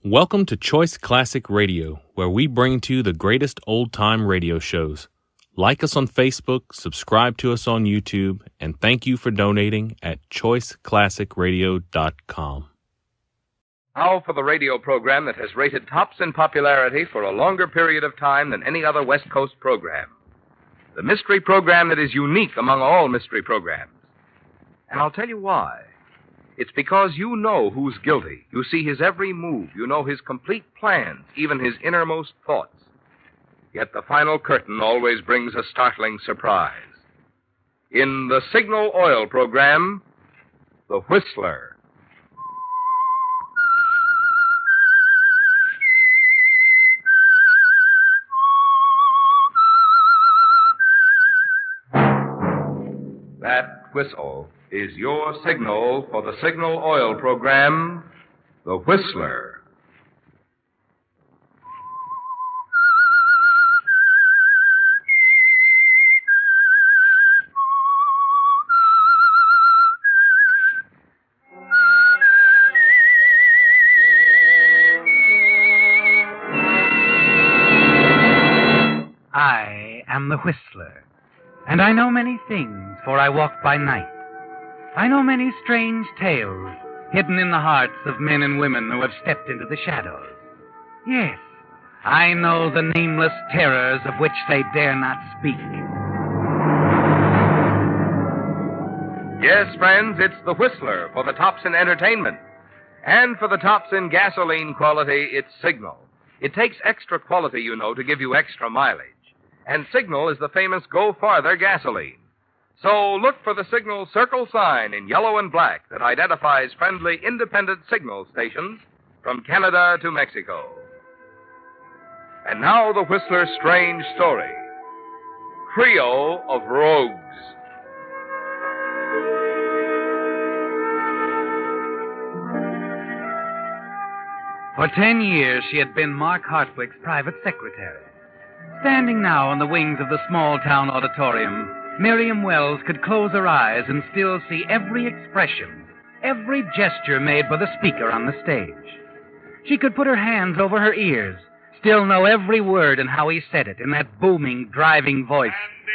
Welcome to Choice Classic Radio, where we bring to you the greatest old-time radio shows. Like us on Facebook, subscribe to us on YouTube, and thank you for donating at choiceclassicradio.com. Now for the radio program that has rated tops in popularity for a longer period of time than any other West Coast program. The mystery program that is unique among all mystery programs. And I'll tell you why. It's because you know who's guilty. You see his every move. You know his complete plans, even his innermost thoughts. Yet the final curtain always brings a startling surprise. In the Signal Oil program, The Whistler. That whistle is your signal for the Signal Oil program, The Whistler. I am the Whistler, and I know many things, for I walk by night. I know many strange tales hidden in the hearts of men and women who have stepped into the shadows. Yes, I know the nameless terrors of which they dare not speak. Yes, friends, it's The Whistler for the tops in entertainment. And for the tops in gasoline quality, it's Signal. It takes extra quality, you know, to give you extra mileage. And Signal is the famous Go Farther gasoline. So look for the Signal circle sign in yellow and black that identifies friendly independent signal stations from Canada to Mexico. And now the Whistler's strange story. Trio of Rogues. For 10 years, she had been Mark Hartwick's private secretary. Standing now on the wings of the small-town auditorium, Miriam Wells could close her eyes and still see every expression, every gesture made by the speaker on the stage. She could put her hands over her ears, still know every word and how he said it in that booming, driving voice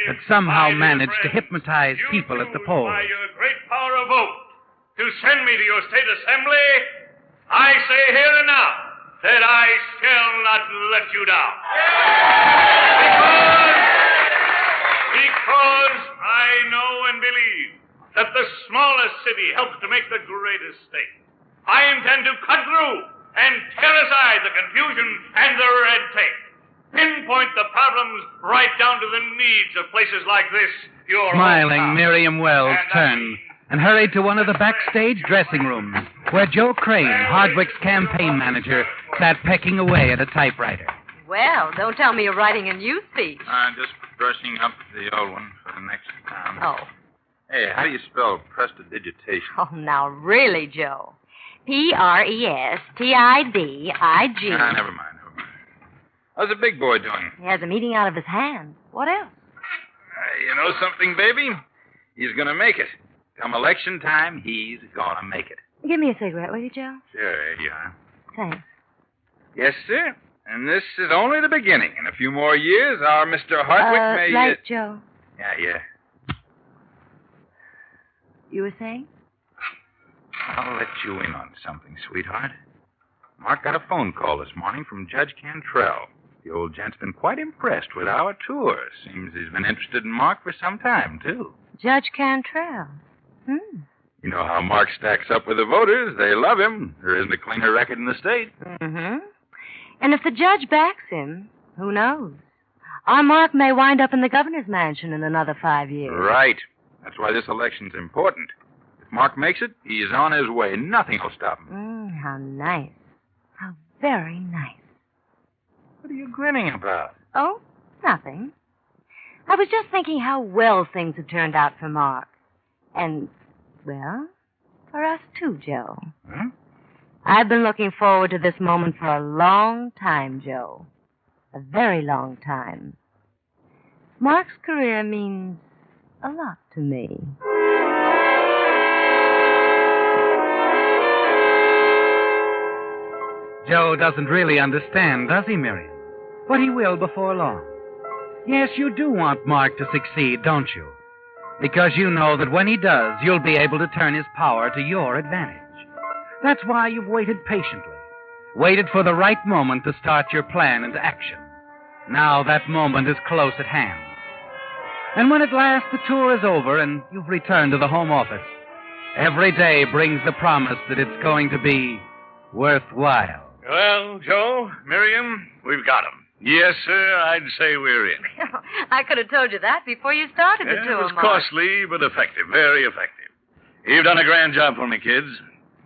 that somehow managed to hypnotize people at the polls. By your great power of vote, to send me to your state assembly, I say here and now that I shall not let you down. Because I know and believe that the smallest city helps to make the greatest state. I intend to cut through and tear aside the confusion and the red tape. Pinpoint the problems right down to the needs of places like this, your Smiling, hometown. Miriam Wells turned and hurried to one of the backstage dressing rooms where Joe Crane, Hardwick's campaign manager, sat pecking away at a typewriter. Well, don't tell me you're writing a new speech. Just brushing up the old one for the next time. Oh. Hey, how do you spell prestidigitation? Oh, now really, Joe. Prestidig. Never mind. How's the big boy doing? He has a meeting out of his hand. What else? You know something, baby? He's going to make it. Come election time, he's going to make it. Give me a cigarette, will you, Joe? Sure, here you are. Thanks. Yes, sir. And this is only the beginning. In a few more years, our Mr. Hardwick may... Light, Joe. Yeah. You were saying? I'll let you in on something, sweetheart. Mark got a phone call this morning from Judge Cantrell. The old gent's been quite impressed with our tour. Seems he's been interested in Mark for some time, too. Judge Cantrell. You know how Mark stacks up with the voters. They love him. There isn't a cleaner record in the state. Mm-hmm. And if the judge backs him, who knows? Our Mark may wind up in the governor's mansion in another 5 years. Right. That's why this election's important. If Mark makes it, he is on his way. Nothing will stop him. How nice. How very nice. What are you grinning about? Oh, nothing. I was just thinking how well things have turned out for Mark. And, well, for us too, Joe. Huh? I've been looking forward to this moment for a long time, Joe. A very long time. Mark's career means a lot to me. Joe doesn't really understand, does he, Miriam? But he will before long. Yes, you do want Mark to succeed, don't you? Because you know that when he does, you'll be able to turn his power to your advantage. That's why you've waited patiently. Waited for the right moment to start your plan into action. Now that moment is close at hand. And when at last the tour is over and you've returned to the home office, every day brings the promise that it's going to be worthwhile. Well, Joe, Miriam, we've got 'em. Yes, sir, I'd say we're in. I could have told you that before you started the It tour, was Mark. costly, but effective. Very effective. You've done a grand job for me, kids.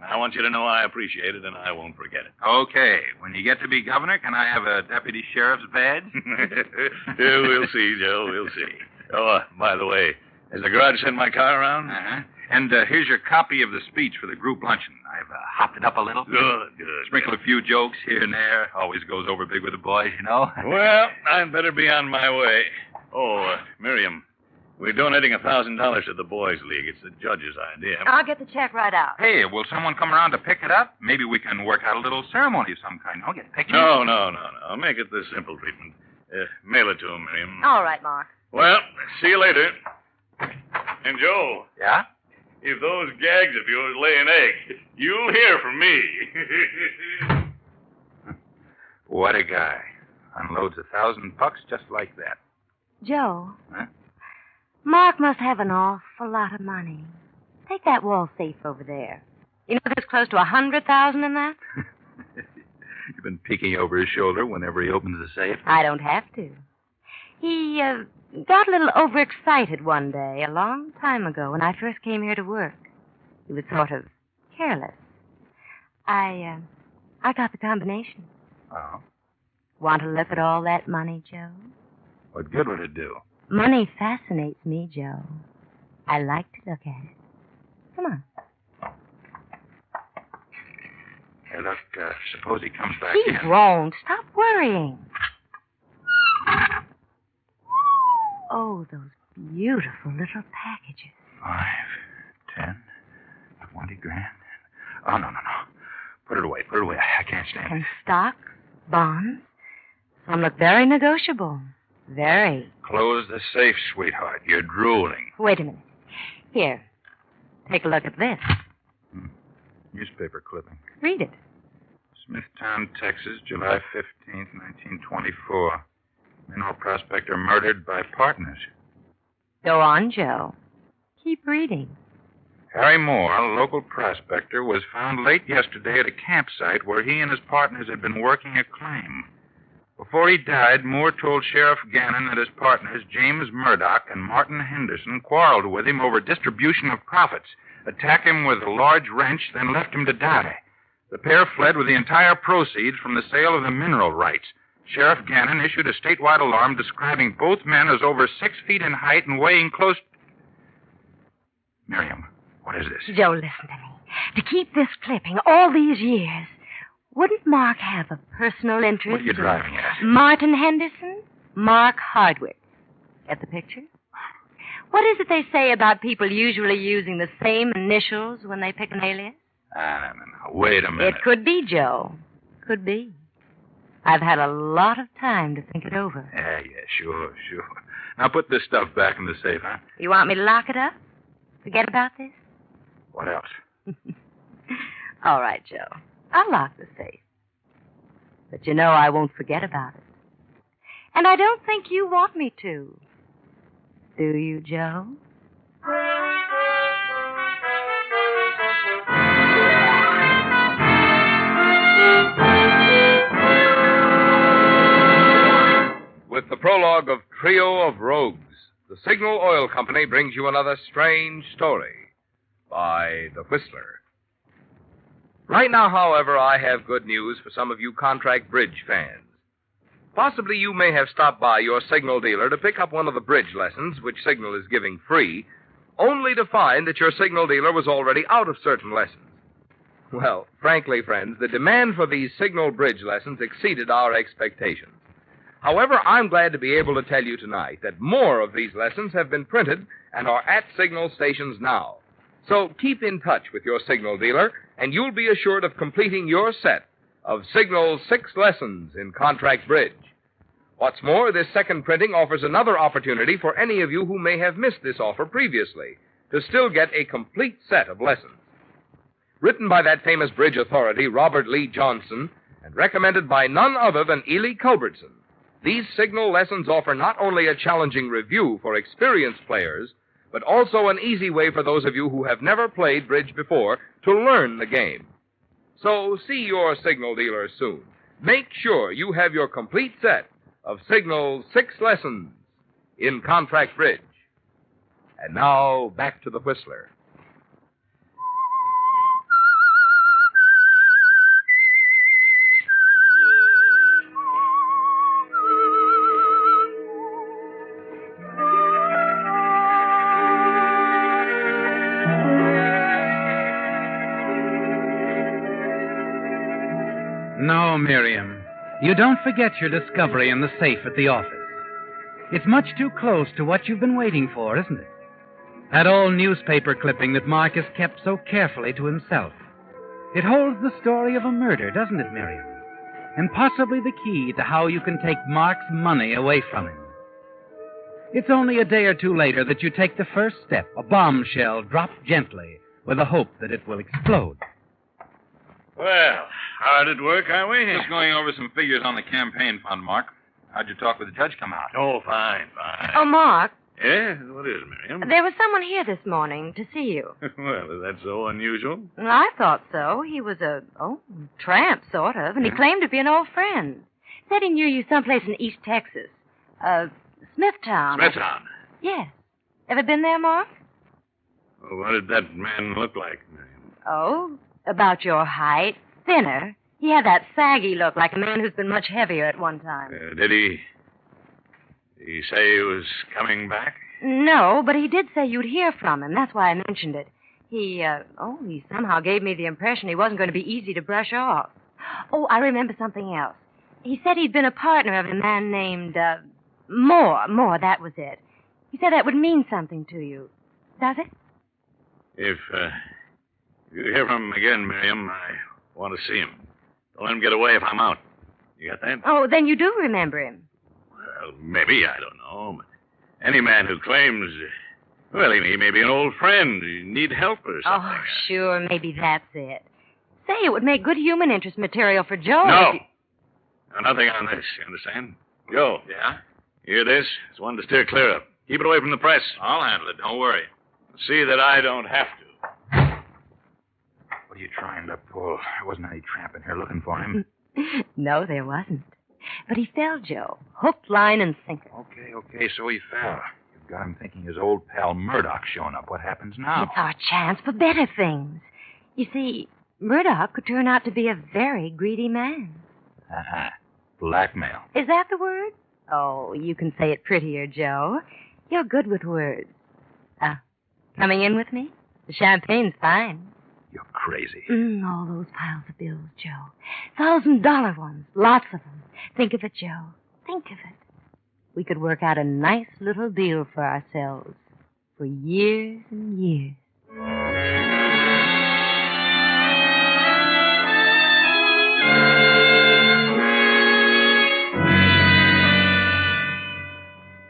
I want you to know I appreciate it, and I won't forget it. Okay. When you get to be governor, can I have a deputy sheriff's badge? Yeah, we'll see, Joe. We'll see. Oh, by the way, has the garage sent my car around? Uh-huh. And here's your copy of the speech for the group luncheon. I've hopped it up a little. Good. Sprinkle a few jokes here and there. Always goes over big with the boys, you know. Well, I'd better be on my way. Oh, Miriam, we're donating $1,000 to the Boys League. It's the judge's idea. I'll get the check right out. Hey, will someone come around to pick it up? Maybe we can work out a little ceremony of some kind. No, get pictures. No. Make it the simple treatment. Mail it to him, Miriam. All right, Mark. Well, see you later. And, Joe, Yeah? if those gags of yours lay an egg, you'll hear from me. What a guy. Unloads $1,000 just like that. Joe. Huh? Mark must have an awful lot of money. Take that wall safe over there. You know there's close to 100,000 in that? You've been peeking over his shoulder whenever he opens the safe. I don't have to. He got a little overexcited one day, a long time ago, when I first came here to work. He was sort of careless. I got the combination. Oh? Want to look at all that money, Joe? What good would it do? Money fascinates me, Joe. I like to look at it. Come on. Hey, look, suppose he comes back He in. won't. Stop worrying. Oh, those beautiful little packages. 5, 10, 20 grand. Oh, no. Put it away. I can't stand it. And stock, bonds. Some look very negotiable. Very. Close the safe, sweetheart. You're drooling. Wait a minute. Here. Take a look at this. Newspaper clipping. Read it. Smithtown, Texas, July 15th, 1924. Mineral prospector murdered by partners. Go on, Joe. Keep reading. Harry Moore, a local prospector, was found late yesterday at a campsite where he and his partners had been working a claim. Before he died, Moore told Sheriff Gannon that his partners, James Murdoch and Martin Henderson, quarreled with him over distribution of profits, attacked him with a large wrench, then left him to die. The pair fled with the entire proceeds from the sale of the mineral rights. Sheriff Gannon issued a statewide alarm describing both men as over 6 feet in height and weighing close... Miriam, what is this? Joe, listen to me. To keep this clipping all these years, wouldn't Mark have a personal interest? What are you driving at? Martin Henderson, Mark Hardwick. Get the picture? What is it they say about people usually using the same initials when they pick an alias? No. Wait a minute. It could be, Joe. Could be. I've had a lot of time to think it over. Yeah, sure. Now put this stuff back in the safe, huh? You want me to lock it up? Forget about this? What else? All right, Joe. I'll lock the safe. But you know I won't forget about it. And I don't think you want me to. Do you, Joe? With the prologue of Trio of Rogues, the Signal Oil Company brings you another strange story by The Whistler. Right now, however, I have good news for some of you contract bridge fans. Possibly you may have stopped by your Signal dealer to pick up one of the bridge lessons, which Signal is giving free, only to find that your Signal dealer was already out of certain lessons. Well, frankly, friends, the demand for these Signal bridge lessons exceeded our expectations. However, I'm glad to be able to tell you tonight that more of these lessons have been printed and are at Signal stations now. So keep in touch with your Signal dealer, and you'll be assured of completing your set of Signal's 6 Lessons in Contract Bridge. What's more, this second printing offers another opportunity for any of you who may have missed this offer previously to still get a complete set of lessons. Written by that famous bridge authority, Robert Lee Johnson, and recommended by none other than Ely Culbertson, these Signal lessons offer not only a challenging review for experienced players, but also an easy way for those of you who have never played bridge before to learn the game. So see your Signal dealer soon. Make sure you have your complete set of Signal's 6 Lessons in Contract Bridge. And now, back to the Whistler. No, Miriam. You don't forget your discovery in the safe at the office. It's much too close to what you've been waiting for, isn't it? That old newspaper clipping that Mark has kept so carefully to himself. It holds the story of a murder, doesn't it, Miriam? And possibly the key to how you can take Mark's money away from him. It's only a day or two later that you take the first step, a bombshell dropped gently with the hope that it will explode. Well, how did it work, are we? Just going over some figures on the campaign fund, Mark. How'd your talk with the judge come out? Oh, fine. Oh, Mark, Yeah? What is it, Miriam? there was someone here this morning to see you. Well, is that so unusual? Well, I thought so. He was a, tramp, sort of, and he claimed to be an old friend. Said he knew you someplace in East Texas. Smithtown. Smithtown. Yes. Ever been there, Mark? Well, what did that man look like, Miriam? Oh, about your height. Thinner. He had that saggy look like a man who's been much heavier at one time. Did he say he was coming back? No, but he did say you'd hear from him. That's why I mentioned it. He somehow gave me the impression he wasn't going to be easy to brush off. Oh, I remember something else. He said he'd been a partner of a man named, Moore, that was it. He said that would mean something to you. Does it? If you hear from him again, Miriam, I want to see him. Don't let him get away if I'm out. You got that? Oh, then you do remember him. Well, maybe. I don't know. But any man who claims, well, he may be an old friend. You need help or something. Oh, sure, maybe that's it. Say, it would make good human interest material for Joe. No. No, nothing on this, you understand? Joe. Yeah? Hear this? It's one to steer clear of. Keep it away from the press. I'll handle it. Don't worry. See that I don't have to. What are you trying to pull? There wasn't any tramp in here looking for him. No, there wasn't. But he fell, Joe. Hook, line, and sinker. Okay, so he fell. You've got him thinking his old pal Murdoch's showing up. What happens now? It's our chance for better things. You see, Murdoch could turn out to be a very greedy man. Uh-huh. Blackmail. Is that the word? Oh, you can say it prettier, Joe. You're good with words. Coming in with me? The champagne's fine. You're crazy. All those piles of bills, Joe. $1,000 ones. Lots of them. Think of it, Joe. Think of it. We could work out a nice little deal for ourselves for years and years.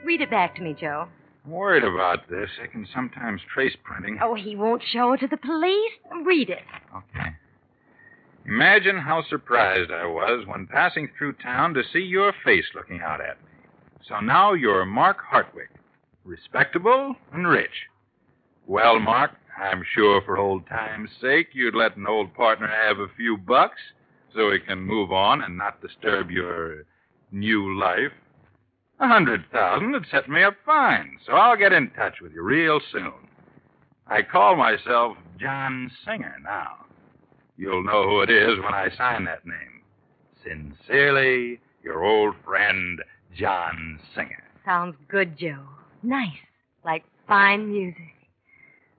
Read it back to me, Joe. I'm worried about this. They can sometimes trace printing. Oh, he won't show it to the police. Read it. Okay. Imagine how surprised I was when passing through town to see your face looking out at me. So now you're Mark Hartwick, respectable and rich. Well, Mark, I'm sure for old time's sake you'd let an old partner have a few bucks so he can move on and not disturb your new life. 100,000 would set me up fine, so I'll get in touch with you real soon. I call myself John Singer now. You'll know who it is when I sign that name. Sincerely, your old friend, John Singer. Sounds good, Joe. Nice. Like fine music.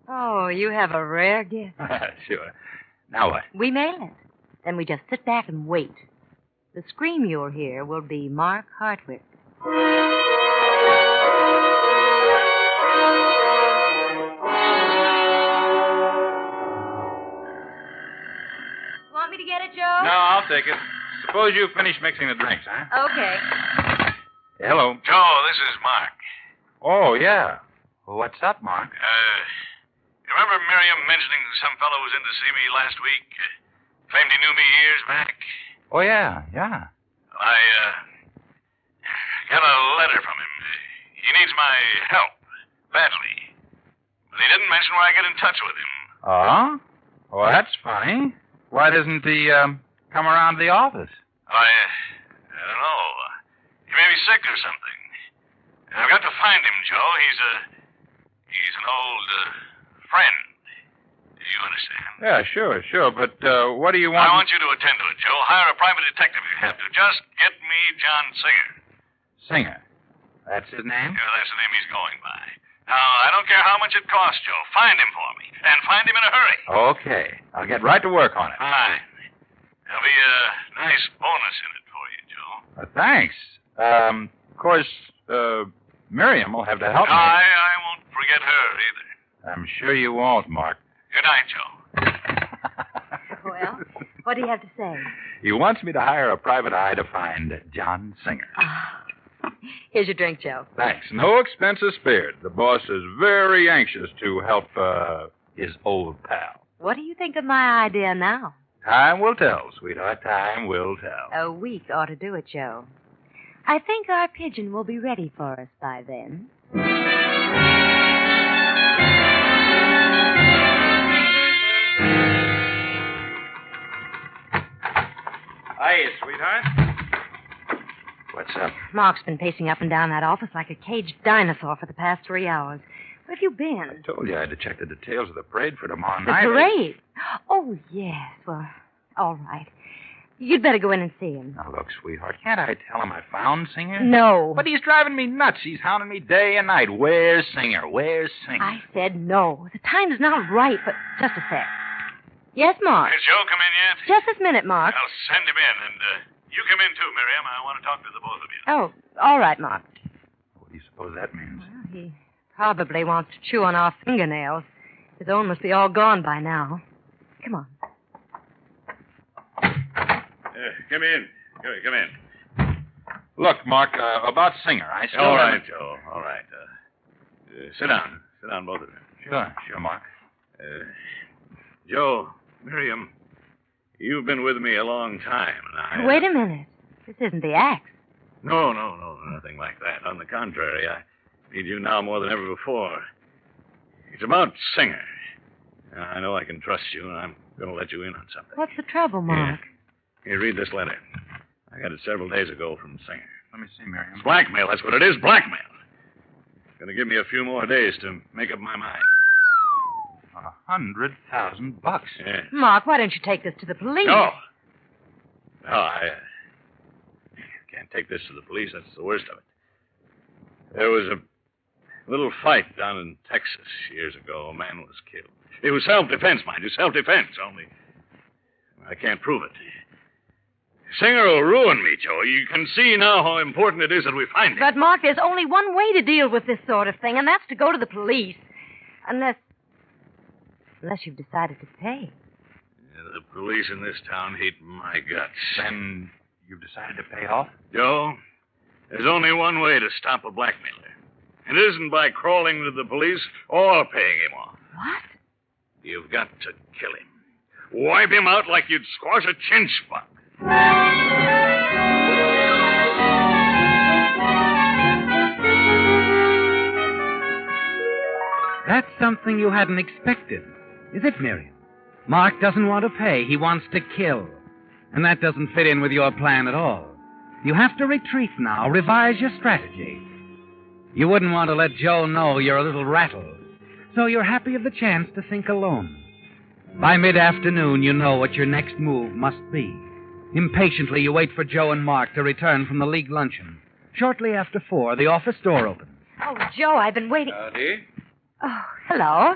Oh, you have a rare gift. Sure. Now what? We mail it. Then we just sit back and wait. The scream you'll hear will be Mark Hartwick. Want me to get it, Joe? No, I'll take it. Suppose you finish mixing the drinks, huh? Okay. Hello. Joe, this is Mark. Oh, yeah. Well, what's up, Mark? You remember Miriam mentioning some fellow was in to see me last week? Claimed he knew me years back? Oh, yeah. I got a letter from him. He needs my help, badly. But he didn't mention where I get in touch with him. Oh? Well, that's funny. Why doesn't he come around to the office? I don't know. He may be sick or something. I've got to find him, Joe. He's an old friend. Do you understand? Yeah, sure. But what do you want? I want you to attend to it, Joe. Hire a private detective if you have to. Just get me John Singer. Singer. That's his name? Yeah, that's the name he's going by. Now, I don't care how much it costs, Joe. Find him for me. And find him in a hurry. Okay. I'll get right to work on it. Fine. There'll be a nice bonus in it for you, Joe. Thanks. Of course, Miriam will have to help me. I won't forget her either. I'm sure you won't, Mark. Good night, Joe. Well, what do you have to say? He wants me to hire a private eye to find John Singer. Here's your drink, Joe. Thanks. No expenses spared. The boss is very anxious to help his old pal. What do you think of my idea now? Time will tell, sweetheart. Time will tell. A week ought to do it, Joe. I think our pigeon will be ready for us by then. Hiya, sweetheart. What's up? Mark's been pacing up and down that office like a caged dinosaur for the past 3 hours. Where have you been? I told you I had to check the details of the parade for tomorrow The night. parade? Oh, yes. Well, all right. You'd better go in and see him. Now, look, sweetheart, can't I tell him I found Singer? No. But he's driving me nuts. He's hounding me day and night. Where's Singer? Where's Singer? I said no. The time's not right, but just a sec. Yes, Mark? Has Joe come in yet? Just this minute, Mark. I'll send him in, and you come in too, Miriam. I want to talk to the both of you. Oh, all right, Mark. What do you suppose that means? Well, he probably wants to chew on our fingernails. His own must be all gone by now. Come on. Come in. Come in. Look, Mark, about Singer, I still All haven't- right, Joe. All right. Sit down. Sit down, both of you. Sure, Mark. Joe, Miriam, you've been with me a long time, and I... Wait a minute. This isn't the axe. No, nothing like that. On the contrary, I need you now more than ever before. It's about Singer. I know I can trust you, and I'm going to let you in on something. What's the trouble, Mark? Here, read this letter. I got it several days ago from Singer. Let me see, Miriam. It's blackmail, that's what it is, blackmail. Going to give me a few more days to make up my mind. $100,000. Yeah. Mark, why don't you take this to the police? No, I can't take this to the police. That's the worst of it. There was a little fight down in Texas years ago. A man was killed. It was self-defense, mind you, self-defense. Only I can't prove it. Singer will ruin me, Joe. You can see now how important it is that we find him. But, Mark, there's only one way to deal with this sort of thing, and that's to go to the police. Unless you've decided to pay. Yeah, the police in this town hate my guts. Then you've decided to pay off? Joe, there's only one way to stop a blackmailer. It isn't by crawling to the police or paying him off. What? You've got to kill him. Wipe him out like you'd squash a chinch bug. That's something you hadn't expected, is it, Miriam? Mark doesn't want to pay. He wants to kill. And that doesn't fit in with your plan at all. You have to retreat now, revise your strategy. You wouldn't want to let Joe know you're a little rattled, so you're happy of the chance to think alone. By mid-afternoon, you know what your next move must be. Impatiently, you wait for Joe and Mark to return from the League luncheon. Shortly after 4, the office door opens. Oh, Joe, I've been waiting. Howdy. Oh, hello.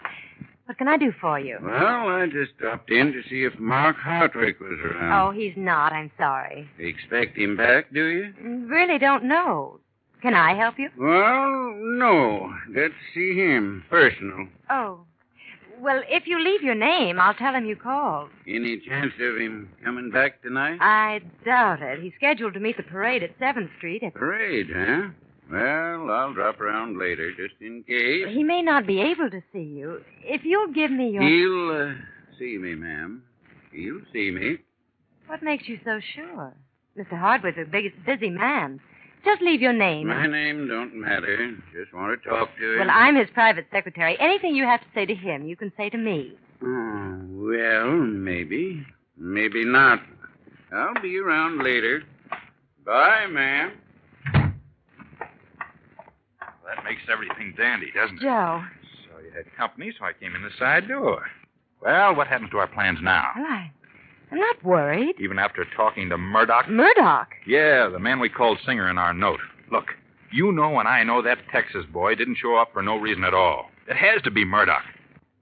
What can I do for you? Well, I just dropped in to see if Mark Hartwick was Oh, around. he's not. I'm sorry. You expect him back, do you? Really don't know. Can I help you? Well, no. Let's see him. Personal. Oh. Well, if you leave your name, I'll tell him you called. Any chance of him coming back tonight? I doubt it. He's scheduled to meet the parade at 7th Street. Parade, huh? Well, I'll drop around later, just in case. He may not be able to see you. If you'll give me your... He'll see me, ma'am. He'll see me. What makes you so sure? Mr. Hardwick's a busy man. Just leave your name. My name don't matter. Just want to talk to him. Well, I'm his private secretary. Anything you have to say to him, you can say to me. Oh, well, maybe. Maybe not. I'll be around later. Bye, ma'am. That makes everything dandy, doesn't it? Joe. So you had company, so I came in the side door. Well, what happens to our plans now? Well, I'm not worried. Even after talking to Murdoch? Murdoch? Yeah, the man we called Singer in our note. Look, you know and I know that Texas boy didn't show up for no reason at all. It has to be Murdoch.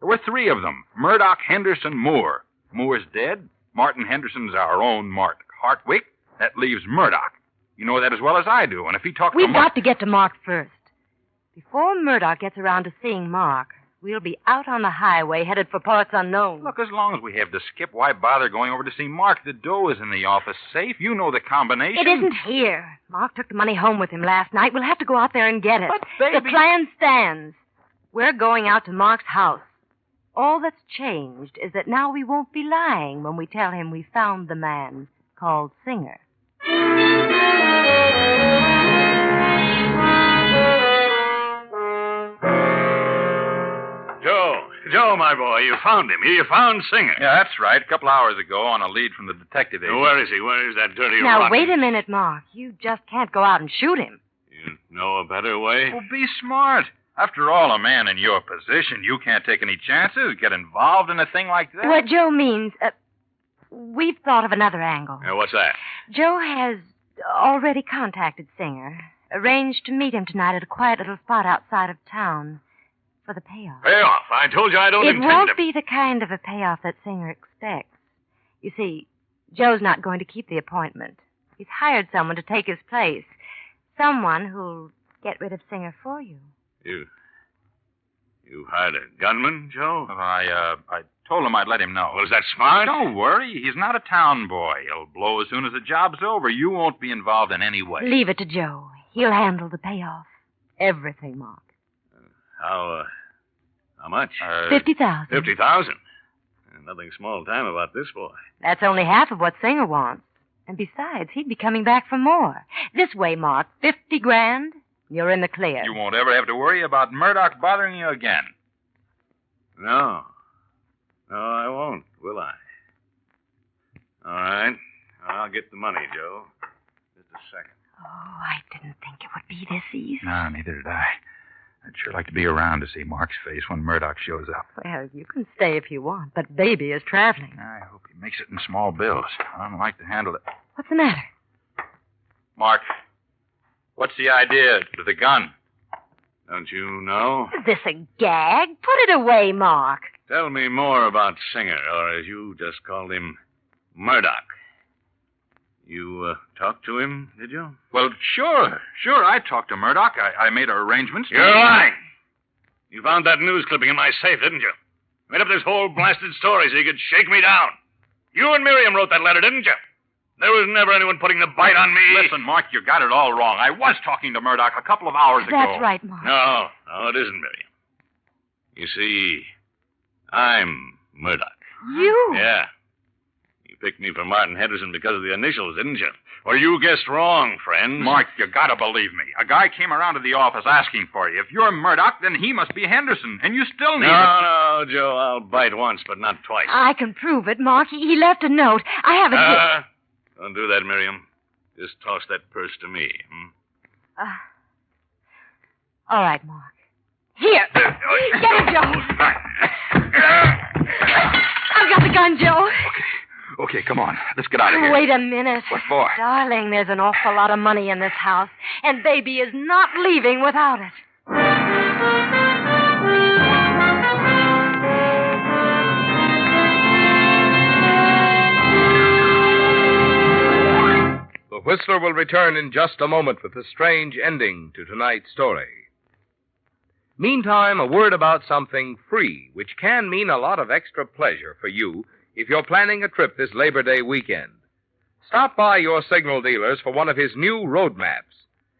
There were three of them. Murdoch, Henderson, Moore. Moore's dead. Martin Henderson's our own Mark Hartwick. That leaves Murdoch. You know that as well as I do, and if he talks We've to Mark... got to get to Mark first. Before Murdoch gets around to seeing Mark, we'll be out on the highway headed for parts unknown. Look, as long as we have to skip, why bother going over to see Mark? The dough is in the office safe. You know the combination. It isn't here. Mark took the money home with him last night. We'll have to go out there and get it. But, baby... The plan stands. We're going out to Mark's house. All that's changed is that now we won't be lying when we tell him we found the man called Singer. Joe, my boy, you found him. You found Singer. Yeah, that's right. A couple hours ago on a lead from the detective agency. Where is he? Where is that dirty Now, rotten... wait a minute, Mark. You just can't go out and shoot him. You know a better way? Well, be smart. After all, a man in your position, you can't take any chances, get involved in a thing like that. What Joe means, we've thought of another angle. What's that? Joe has already contacted Singer, arranged to meet him tonight at a quiet little spot outside of town for the payoff. Payoff? I told you I don't It intend won't to... be the kind of a payoff that Singer expects. You see, Joe's not going to keep the appointment. He's hired someone to take his place. Someone who'll get rid of Singer for you. You hired a gunman, Joe? I told him I'd let him know. Well, is that smart? Don't worry. He's not a town boy. He'll blow as soon as the job's over. You won't be involved in any way. Leave it to Joe. He'll handle the payoff. Everything, Mark. How much? 50,000. 50,000. Nothing small time about this boy. That's only half of what Singer wants. And besides, he'd be coming back for more. This way, Mark. 50 grand. You're in the clear. You won't ever have to worry about Murdoch bothering you again. No. No, I won't, will I? All right. I'll get the money, Joe. Just a second. Oh, I didn't think it would be this easy. No, neither did I. I'd sure like to be around to see Mark's face when Murdoch shows up. Well, you can stay if you want, but Baby is traveling. I hope he makes it in small bills. I don't like to handle it. What's the matter? Mark, what's the idea with the gun? Don't you know? Is this a gag? Put it away, Mark. Tell me more about Singer, or as you just called him, Murdoch. You talked to him, did you? Well, sure. I talked to Murdoch. I made arrangements. You're lying. You found that news clipping in my safe, didn't you? Made up this whole blasted story so you could shake me down. You and Miriam wrote that letter, didn't you? There was never anyone putting the bite on me. Listen, Mark, you got it all wrong. I was talking to Murdoch a couple of hours ago. That's right, Mark. No, it isn't, Miriam. You see, I'm Murdoch. You? Yeah. You picked me for Martin Henderson because of the initials, didn't you? Well, you guessed wrong, friends. Mark, you gotta believe me. A guy came around to the office asking for you. If you're Murdoch, then he must be Henderson, and you still need No, Joe, I'll bite once, but not twice. I can prove it, Mark. He left a note. I have it here. Don't do that, Miriam. Just toss that purse to me. All right, Mark. Here. Get it, Joe. I've got the gun, Joe. Okay, come on. Let's get out of here. Wait a minute. What for? Darling, there's an awful lot of money in this house, and Baby is not leaving without it. The Whistler will return in just a moment with a strange ending to tonight's story. Meantime, a word about something free, which can mean a lot of extra pleasure for you if you're planning a trip this Labor Day weekend. Stop by your Signal dealers for one of his new road maps.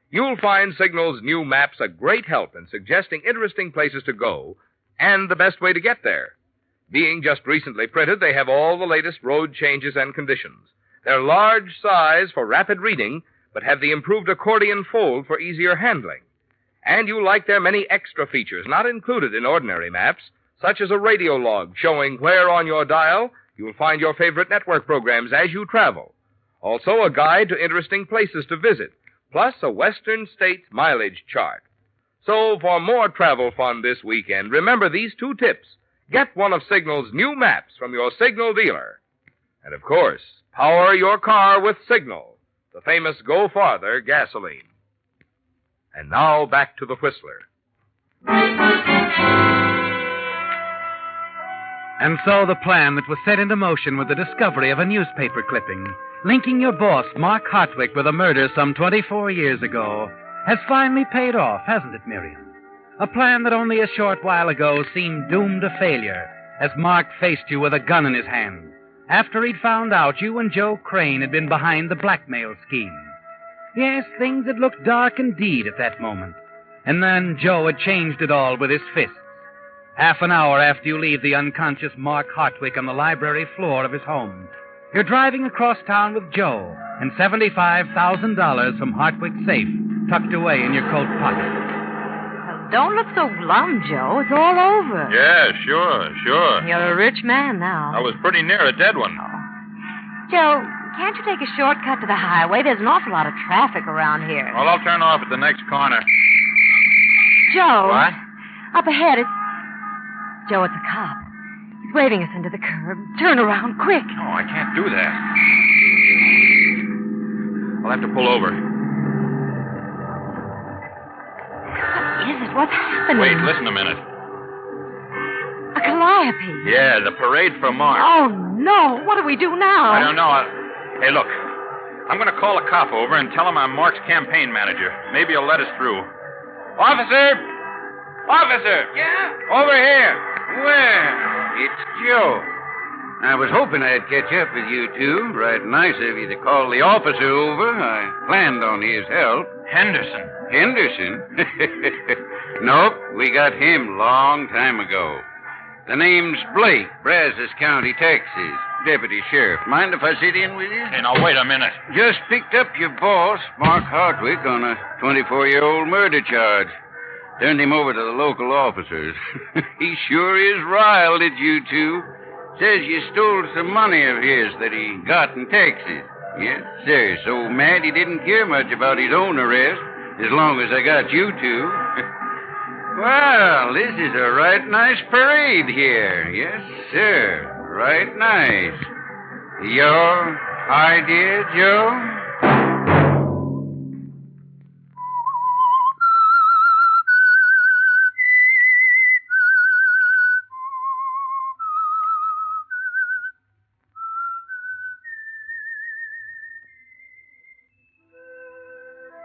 You'll find Signal's new maps a great help in suggesting interesting places to go and the best way to get there. Being just recently printed, they have all the latest road changes and conditions. They're large size for rapid reading, but have the improved accordion fold for easier handling. And you'll like their many extra features not included in ordinary maps, such as a radio log showing where on your dial you'll find your favorite network programs as you travel. Also, a guide to interesting places to visit, plus a Western States mileage chart. So, for more travel fun this weekend, remember these 2 tips. Get one of Signal's new maps from your Signal dealer. And, of course, power your car with Signal, the famous Go Farther gasoline. And now, back to the Whistler. And so the plan that was set into motion with the discovery of a newspaper clipping, linking your boss, Mark Hartwick, with a murder some 24 years ago, has finally paid off, hasn't it, Miriam? A plan that only a short while ago seemed doomed to failure as Mark faced you with a gun in his hand, after he'd found out you and Joe Crane had been behind the blackmail scheme. Yes, things had looked dark indeed at that moment. And then Joe had changed it all with his fists. Half an hour after you leave the unconscious Mark Hartwick on the library floor of his home, you're driving across town with Joe and $75,000 from Hartwick's safe tucked away in your coat pocket. Well, don't look so glum, Joe. It's all over. Yeah, sure. You're a rich man now. I was pretty near a dead one. Joe, can't you take a shortcut to the highway? There's an awful lot of traffic around here. Well, I'll turn off at the next corner. Joe. What? Up ahead, Joe, it's a cop. He's waving us into the curb. Turn around, quick. No, I can't do that. I'll have to pull over. What is it? What's happening? Wait, listen a minute. A calliope. Yeah, the parade for Mark. Oh, no. What do we do now? I don't know. Hey, look. I'm going to call a cop over and tell him I'm Mark's campaign manager. Maybe he'll let us through. Officer! Yeah? Over here! Well, it's Joe. I was hoping I'd catch up with you two. Right nice of you to call the officer over. I planned on his help. Henderson. Henderson? Nope, we got him long time ago. The name's Blake, Brazos County, Texas. Deputy Sheriff. Mind if I sit in with you? Hey, now, wait a minute. Just picked up your boss, Mark Hartwick, on a 24-year-old murder charge. Turned him over to the local officers. He sure is riled at you two. Says you stole some money of his that he got in Texas. Yes, sir. So mad he didn't care much about his own arrest, as long as I got you two. Well, this is a right nice parade here. Yes, sir. Right nice. Your idea, Joe?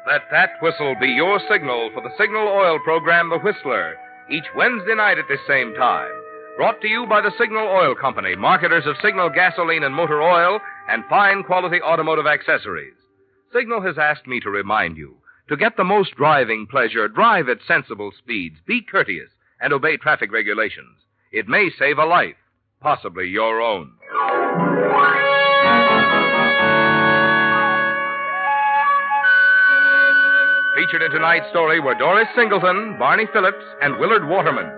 Let that whistle be your signal for the Signal Oil program, The Whistler, each Wednesday night at this same time. Brought to you by the Signal Oil Company, marketers of Signal gasoline and motor oil and fine quality automotive accessories. Signal has asked me to remind you, to get the most driving pleasure, drive at sensible speeds, be courteous, and obey traffic regulations. It may save a life, possibly your own. Featured in tonight's story were Doris Singleton, Barney Phillips, and Willard Waterman.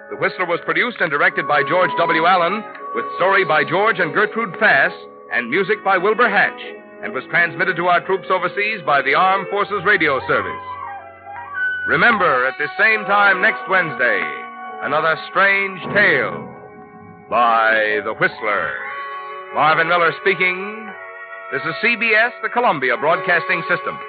The Whistler was produced and directed by George W. Allen, with story by George and Gertrude Fass, and music by Wilbur Hatch, and was transmitted to our troops overseas by the Armed Forces Radio Service. Remember, at this same time next Wednesday, another strange tale by The Whistler. Marvin Miller speaking. This is CBS, the Columbia Broadcasting System.